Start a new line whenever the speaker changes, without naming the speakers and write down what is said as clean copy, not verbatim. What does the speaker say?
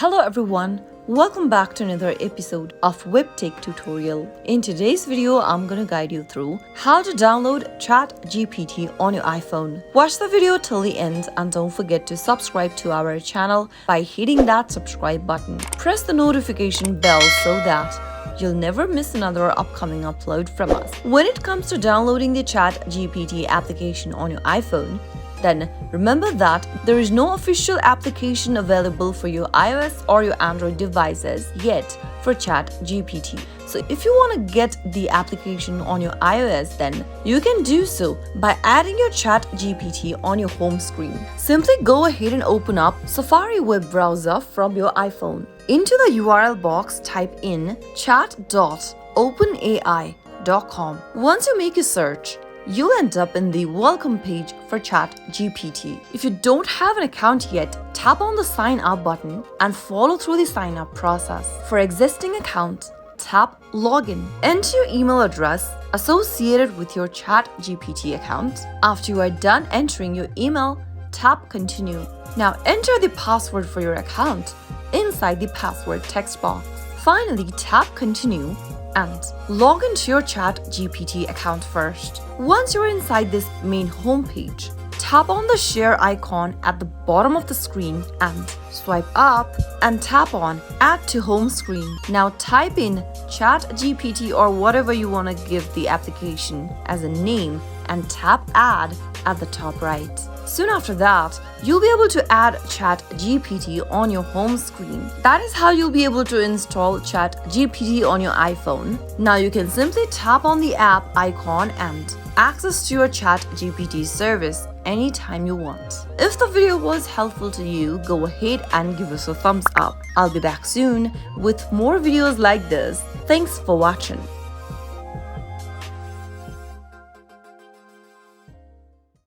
Hello everyone, welcome back to another episode of Webtech Tutorial. In today's video, I'm gonna guide you through how to download ChatGPT on your iPhone. Watch the video till the end and don't forget to subscribe to our channel by hitting that subscribe button. Press the notification bell so that you'll never miss another upcoming upload from us. When it comes to downloading the ChatGPT application on your iPhone, then remember that there is no official application available for your iOS or your Android devices yet for ChatGPT. So if you want to get the application on your iOS, then you can do so by adding your ChatGPT on your home screen. Simply go ahead and open up Safari web browser from your iPhone. Into the URL box, type in chat.openai.com. Once you make a search, you'll end up in the welcome page for ChatGPT. If you don't have an account yet, tap on the sign up button and follow through the sign up process. For existing account, tap login. Enter your email address associated with your ChatGPT account. After you are done entering your email, tap continue. Now enter the password for your account inside the password text box. Finally, tap continue and log into your ChatGPT account first. Once you're inside this main homepage, tap on the share icon at the bottom of the screen and swipe up and tap on Add to Home Screen. Now type in ChatGPT or whatever you want to give the application as a name and tap Add at the top right. Soon after that, you'll be able to add ChatGPT on your home screen. That is how you'll be able to install ChatGPT on your iPhone. Now you can simply tap on the app icon and access to your ChatGPT service anytime you want. If the video was helpful to you, go ahead and give us a thumbs up. I'll be back soon with more videos like this. Thanks for watching.